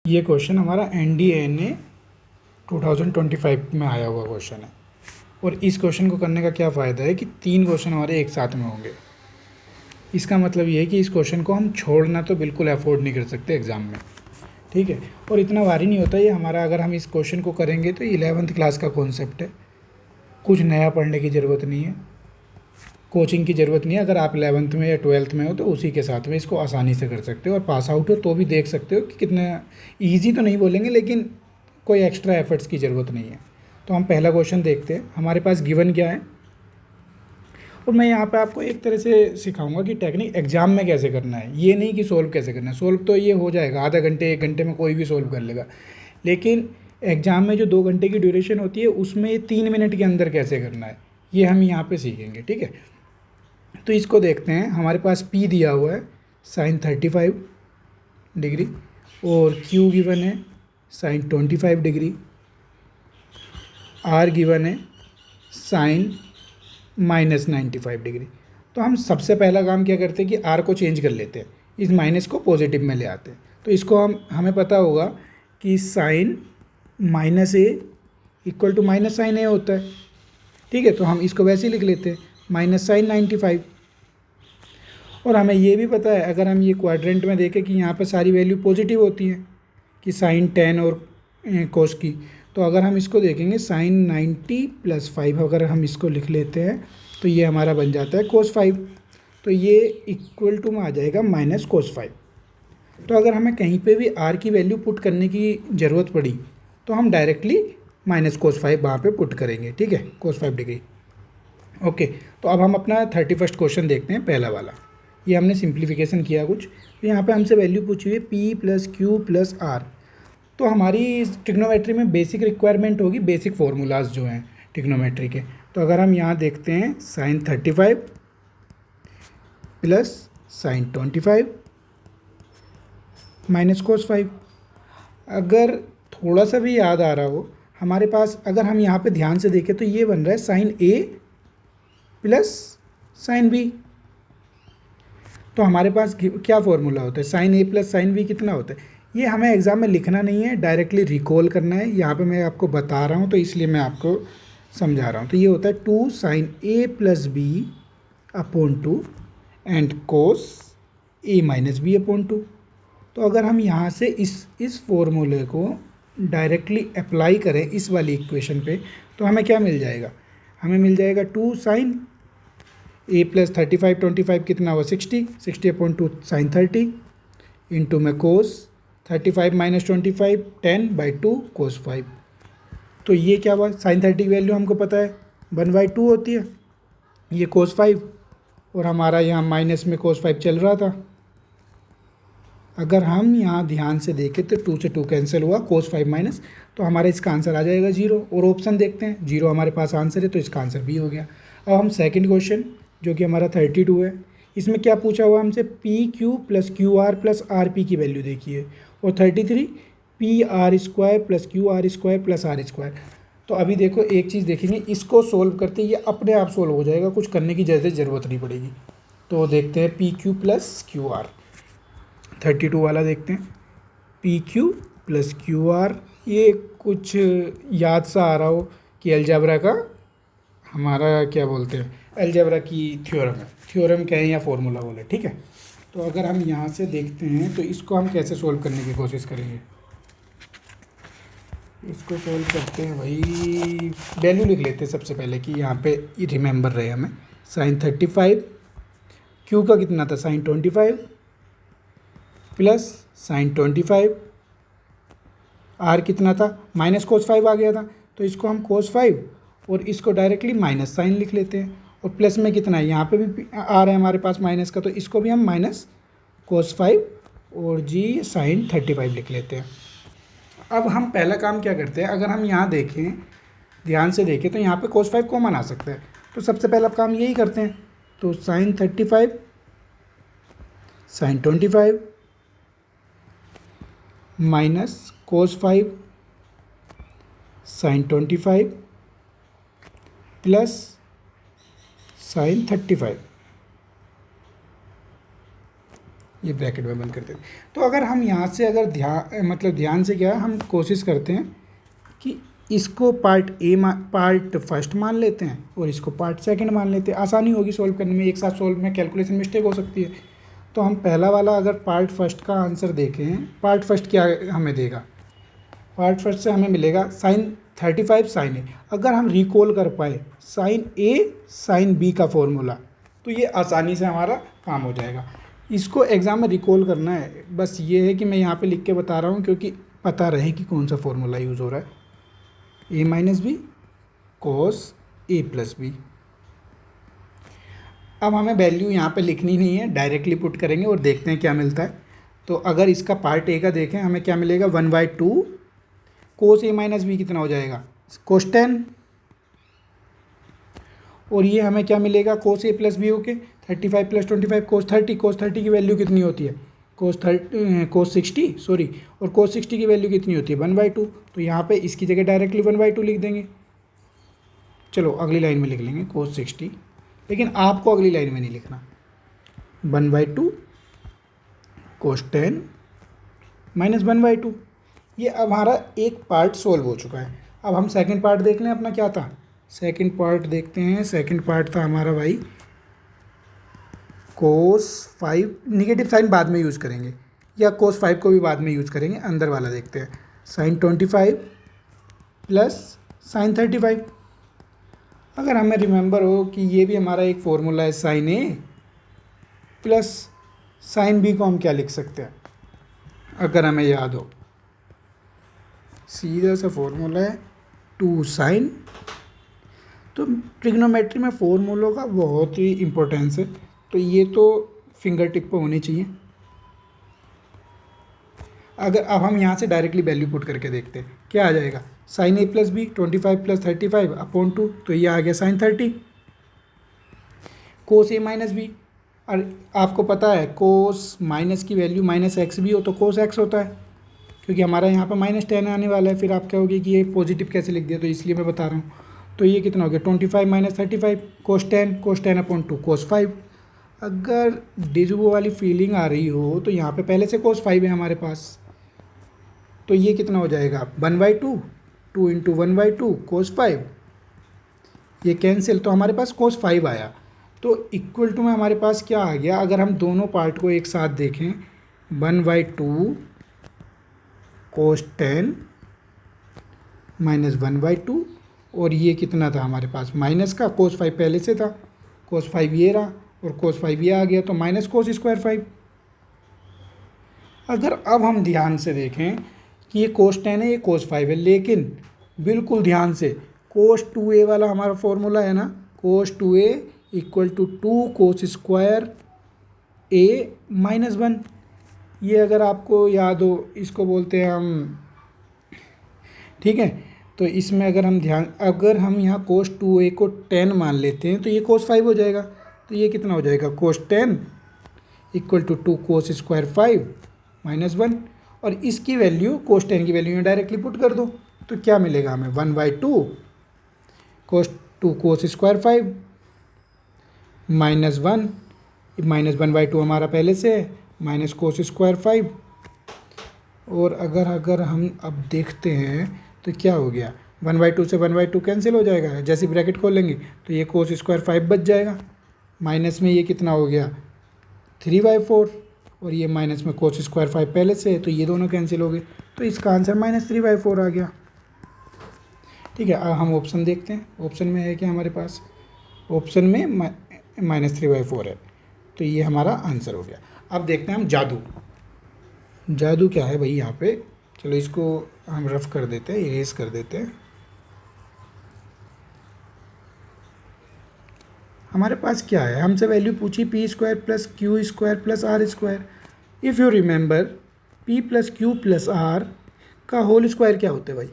ये क्वेश्चन हमारा NDA 2025 में आया हुआ क्वेश्चन है और इस क्वेश्चन को करने का क्या फ़ायदा है कि 3 क्वेश्चन हमारे एक साथ में होंगे। इसका मतलब ये है कि इस क्वेश्चन को हम छोड़ना तो बिल्कुल अफोर्ड नहीं कर सकते एग्ज़ाम में, ठीक है। और इतना भारी नहीं होता ये हमारा, अगर हम इस क्वेश्चन को करेंगे तो 11th क्लास का कॉन्सेप्ट है, कुछ नया पढ़ने की ज़रूरत नहीं है, कोचिंग की ज़रूरत नहीं है। अगर आप 11th में या 12th में हो तो उसी के साथ में इसको आसानी से कर सकते हो और पास आउट हो तो भी देख सकते हो कि कितना ईजी तो नहीं बोलेंगे, लेकिन कोई एक्स्ट्रा एफर्ट्स की ज़रूरत नहीं है। तो हम पहला क्वेश्चन देखते हैं। हमारे पास गिवन क्या है, और मैं यहाँ पे आपको एक तरह से सिखाऊंगा कि टेक्निक एग्जाम में कैसे करना है, ये नहीं कि सोल्व कैसे करना है। सोल्व तो ये हो जाएगा आधा घंटे 1 घंटे में कोई भी सोल्व कर लेगा, लेकिन एग्ज़ाम में जो 2 घंटे की ड्यूरेशन होती है उसमें 3 मिनट के अंदर कैसे करना है ये हम यहाँ पे सीखेंगे, ठीक है। तो इसको देखते हैं। हमारे पास P दिया हुआ है sin 35 डिग्री और Q गिवन है sin 25 डिग्री, R गिवन है sin -95 डिग्री। तो हम सबसे पहला काम क्या करते हैं कि R को चेंज कर लेते हैं, इस माइनस को पॉजिटिव में ले आते हैं। तो इसको हमें पता होगा कि sine -A equal to minus sine A होता है, ठीक है। तो हम इसको वैसे ही लिख लेते हैं माइनस साइन 95। और हमें ये भी पता है, अगर हम ये क्वाड्रेंट में देखें कि यहाँ पे सारी वैल्यू पॉजिटिव होती हैं कि साइन 10 और कोस की, तो अगर हम इसको देखेंगे साइन 90 + 5 अगर हम इसको लिख लेते हैं तो ये हमारा बन जाता है कोस 5। तो ये इक्वल टू में आ जाएगा माइनस कोस 5। तो अगर हमें कहीं पे भी R की वैल्यू पुट करने की ज़रूरत पड़ी तो हम डायरेक्टली माइनस कोस 5 वहाँ पे पुट करेंगे, ठीक है, कोस 5 डिग्री। ओके, तो अब हम अपना 31st क्वेश्चन देखते हैं, पहला वाला। ये हमने सिंप्लीफिकेशन किया कुछ, तो यहाँ पे हमसे वैल्यू पूछी हुई है P + Q + R। तो हमारी ट्रिग्नोमेट्री में बेसिक रिक्वायरमेंट होगी, बेसिक फार्मूलाज जो हैं ट्रिग्नोमेट्री के। तो अगर हम यहाँ देखते हैं sin 35 + sin 25 माइनस कोस 5। अगर थोड़ा सा भी याद आ रहा हो हमारे पास, अगर हम यहाँ पे ध्यान से देखें तो ये बन रहा है sin A + sin B। तो हमारे पास क्या फॉर्मूला होता है, sin A + sin B कितना होता है। ये हमें एग्ज़ाम में लिखना नहीं है, डायरेक्टली रिकॉल करना है। यहाँ पे मैं आपको बता रहा हूँ तो इसलिए मैं आपको समझा रहा हूँ। तो ये होता है 2 sin A + B upon 2 and cos A - B upon 2। तो अगर हम यहाँ से इस फॉर्मूले को डायरेक्टली अप्लाई करें इस वाली इक्वेशन पे तो हमें क्या मिल जाएगा, हमें मिल जाएगा 2 sin A + 35 25 कितना हुआ 60 अपॉन 2 sin 30 इंटू में कोस 35 - 25 10/2 कोस 5। तो ये क्या हुआ, sin 30 की वैल्यू हमको पता है 1/2 होती है, ये कोस 5 और हमारा यहाँ माइनस में कोस 5 चल रहा था। अगर हम यहाँ ध्यान से देखें तो 2 से 2 कैंसिल हुआ, कोस 5 माइनस, तो हमारा इसका आंसर आ जाएगा 0। और ऑप्शन देखते हैं, 0 हमारे पास आंसर है तो इसका आंसर भी हो गया। अब हम सेकंड क्वेश्चन जो कि हमारा 32 है, इसमें क्या पूछा हुआ हमसे PQ + QR + RP की वैल्यू देखिए, और 33 PR² + QR² + R²। तो अभी देखो एक चीज़ देखेंगे, इसको सोल्व करते ये अपने आप सोल्व हो जाएगा, कुछ करने की ज़रूरत नहीं पड़ेगी। तो देखते हैं PQ + QR, 32 वाला देखते हैं। PQ + QR, ये कुछ याद सा आ रहा हो कि अलजेब्रा का हमारा क्या बोलते हैं, अलजेब्रा की थ्योरम है, थ्योरम कहें या फॉर्मूला बोले, ठीक है। तो अगर हम यहाँ से देखते हैं तो इसको हम कैसे सोल्व करने की कोशिश करेंगे। इसको सोल्व करते हैं भाई, वैल्यू लिख लेते हैं सबसे पहले कि यहाँ पे रिमेंबर रहे हमें। sin 35, Q का कितना था sin 25 + sin 25, R कितना था माइनस कोस 5 आ गया था, तो इसको हम कोस 5 और इसको डायरेक्टली माइनस साइन लिख लेते हैं। और प्लस में कितना है, यहाँ पे भी आ रहा है हमारे पास माइनस का, तो इसको भी हम माइनस कोस 5 और जी sin 35 लिख लेते हैं। अब हम पहला काम क्या करते हैं, अगर हम यहाँ देखें ध्यान से देखें तो यहाँ पे कोस 5 कॉमन आ सकता है, तो सबसे पहला काम यही करते हैं। तो sin 35 sin 25 minus cos 5 sin 25 plus sin 35, ये ब्रैकेट में बंद कर देते। तो अगर हम यहाँ से अगर ध्यान से क्या हम कोशिश करते हैं कि इसको पार्ट फर्स्ट मान लेते हैं और इसको पार्ट सेकंड मान लेते हैं, आसानी होगी सॉल्व करने में। एक साथ सॉल्व में कैलकुलेशन मिस्टेक हो सकती है। तो हम पहला वाला अगर पार्ट फर्स्ट का आंसर देखें, पार्ट फर्स्ट क्या हमें देगा, पार्ट फर्स्ट से हमें मिलेगा साइन 35 साइन ए। अगर हम रिकॉल कर पाए साइन ए साइन बी का फॉर्मूला, तो ये आसानी से हमारा काम हो जाएगा। इसको एग्ज़ाम में रिकॉल करना है, बस ये है कि मैं यहाँ पे लिख के बता रहा हूँ क्योंकि पता रहे कि कौन सा फॉर्मूला यूज़ हो रहा है। ए माइनस बी कोस ए प्लस बी। अब हमें वैल्यू यहाँ पे लिखनी नहीं है, डायरेक्टली पुट करेंगे और देखते हैं क्या मिलता है। तो अगर इसका पार्ट ए का देखें, हमें क्या मिलेगा 1/2 कोस ए माइनस बी कितना हो जाएगा कोस 10, और ये हमें क्या मिलेगा कोस ए प्लस बी होके 35 + 25 कोस 30। कोस 30 की वैल्यू कितनी होती है कोस 60 सॉरी, और कोस 60 की वैल्यू कितनी होती है 1/2। तो यहाँ पे इसकी जगह डायरेक्टली 1/2 लिख देंगे। चलो अगली लाइन में लिख लेंगे कोस 60, लेकिन आपको अगली लाइन में नहीं लिखना। 1/2 कोस 10 माइनस 1/2। ये अब हमारा एक पार्ट सोल्व हो चुका है। अब हम सेकंड पार्ट देख लें अपना क्या था। सेकंड पार्ट देखते हैं। सेकंड पार्ट था हमारा भाई कोस 5, निगेटिव साइन बाद में यूज़ करेंगे, या कोस 5 को भी बाद में यूज़ करेंगे। अंदर वाला देखते हैं, साइन 25 प्लस साइन 35। अगर हमें रिमेंबर हो कि ये भी हमारा एक फॉर्मूला है, साइन ए प्लस साइन बी को हम क्या लिख सकते हैं, अगर हमें याद हो, सीधा सा फॉर्मूला है 2 साइन। तो ट्रिग्नोमेट्री में फॉर्मूलों का बहुत ही इम्पोर्टेंस है, तो ये तो फिंगर टिप पर होनी चाहिए। अगर अब हम यहाँ से डायरेक्टली वैल्यू पुट करके देखते हैं क्या आ जाएगा, साइन ए प्लस बी 25 + 35/2, तो ये आ गया साइन 30। कोस ए माइनस बी, और आपको पता है कोस माइनस की वैल्यू माइनस एक्स भी हो तो कोस एक्स होता है, क्योंकि हमारा यहाँ पर -10 आने वाला है। फिर आप कहोगे कि ये पॉजिटिव कैसे लिख दिया, तो इसलिए मैं बता रहा हूँ। तो ये कितना हो गया 25 - 35 कोस 10/2 कोस 5। अगर डिजुबो वाली फीलिंग आ रही हो तो यहाँ पे पहले से कोस 5 है हमारे पास, तो ये कितना हो जाएगा 1/2 2 × 1/2 कोस 5। ये कैंसिल, तो हमारे पास कोस 5 आया। तो इक्वल टू में हमारे पास क्या आ गया, अगर हम दोनों पार्ट को एक साथ देखें 1/2 कोस 10 माइनस 1/2, और ये कितना था हमारे पास माइनस का, कोस 5 पहले से था, कोस 5 ये रहा और कोस 5 ये आ गया, तो माइनस कोस स्क्वायर 5। अगर अब हम ध्यान से देखें कि ये कोस 10 है, ये कोस 5 है, लेकिन बिल्कुल ध्यान से कोस 2a वाला हमारा फॉर्मूला है ना, कोस 2a = 2 कोस स्क्वायर a - 1। ये अगर आपको याद हो, इसको बोलते हैं हम, ठीक है। तो इसमें अगर हम यहाँ कोस 2a को 10 मान लेते हैं तो ये कोस 5 हो जाएगा। तो ये कितना हो जाएगा कोस 10 = 2 कोस स्क्वायर 5 - 1, और इसकी वैल्यू कोस 10 की वैल्यू में डायरेक्टली पुट कर दो, तो क्या मिलेगा हमें 1/2 कोस 2 कोस स्क्वायर 5 -1, -1/2 हमारा पहले से है, माइनस कोस स्क्वायर 5। और अगर हम अब देखते हैं तो क्या हो गया 1/2 से 1/2 कैंसिल हो जाएगा, जैसे ब्रैकेट खोलेंगे तो ये कोस स्क्वायर 5 बच जाएगा, माइनस में ये कितना हो गया 3/4, और ये माइनस में कोस स्क्वायर 5 पहले से है, तो ये दोनों कैंसिल हो गए। तो इसका आंसर -3/4 आ गया। ठीक है, अब हम ऑप्शन देखते हैं। ऑप्शन में है कि हमारे पास ऑप्शन में -3/4 है, तो ये हमारा आंसर हो गया। अब देखते हैं हम जादू क्या है भाई यहाँ पे। चलो इसको हम रफ कर देते हैं, इरेज कर देते हैं। हमारे पास क्या है, हमसे वैल्यू पूछी p² + q² + r²। If you remember p + q + r का होल स्क्वायर क्या होता है भाई,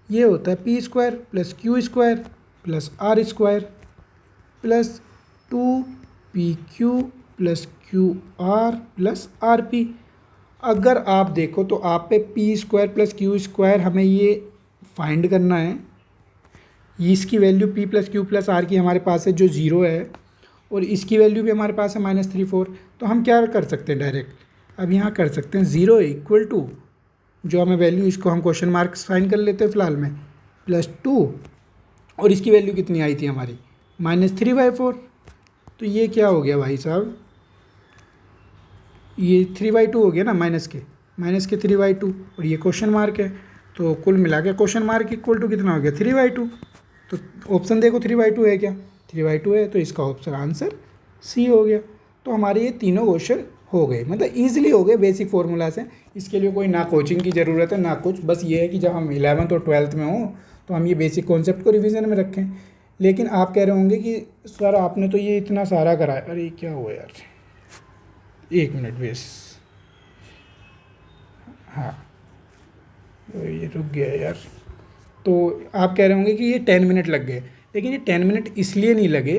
ये होता है p² + q² + r² plus 2pq + qr + rp। अगर आप देखो तो आप पे p² + q² हमें ये फाइंड करना है। इसकी वैल्यू p + q + r की हमारे पास है जो 0 है, और इसकी वैल्यू भी हमारे पास है -34। तो हम क्या कर सकते हैं, डायरेक्ट अब यहाँ कर सकते हैं 0 इक्वल टू जो हमें वैल्यू, इसको हम क्वेश्चन मार्क साइन कर लेते हैं फ़िलहाल में, +2 और इसकी वैल्यू कितनी आई थी हमारी -3/4। तो ये क्या हो गया भाई साहब, ये 3/2 हो गया ना, माइनस के 3/2 और ये क्वेश्चन मार्क है, तो कुल मिला के क्वेश्चन मार्क इक्वल टू कितना हो गया 3/2। तो ऑप्शन देखो 3/2 है क्या, 3/2 है, तो इसका ऑप्शन आंसर सी हो गया। तो हमारे ये तीनों क्वेश्चन हो गए, मतलब ईजिली हो गए बेसिक फार्मूला से। इसके लिए कोई ना कोचिंग की ज़रूरत है ना कुछ, बस ये है कि जब हम 11th और 12th में हों तो हम ये बेसिक कॉन्सेप्ट को रिवीजन में रखें। लेकिन आप कह रहे होंगे कि सर आपने तो ये इतना सारा कराया, अरे क्या हुआ यार, 1 मिनट वेस, हाँ तो ये रुक गया यार। तो आप कह रहे होंगे कि ये 10 मिनट लग गए, लेकिन ये 10 मिनट इसलिए नहीं लगे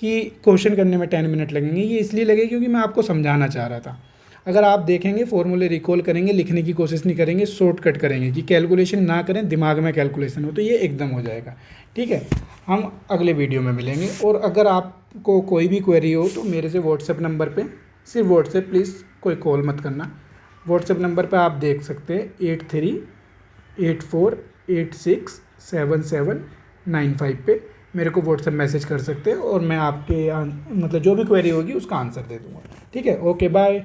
कि क्वेश्चन करने में 10 मिनट लगेंगे, ये इसलिए लगे क्योंकि मैं आपको समझाना चाह रहा था। अगर आप देखेंगे फॉर्मूले रिकॉल करेंगे, लिखने की कोशिश नहीं करेंगे, शॉर्टकट करेंगे कि कैलकुलेशन ना करें, दिमाग में कैलकुलेशन हो, तो ये एकदम हो जाएगा। ठीक है, हम अगले वीडियो में मिलेंगे। और अगर आपको कोई भी क्वेरी हो तो मेरे से व्हाट्सएप नंबर पे, सिर्फ व्हाट्सएप, प्लीज़ कोई कॉल मत करना, व्हाट्सएप नंबर पे आप देख सकते हैं 8384867795 पे मेरे को व्हाट्सएप मैसेज कर सकते हैं और मैं आपके मतलब जो भी क्वेरी होगी उसका आंसर दे दूँगा। ठीक है, ओके बाय।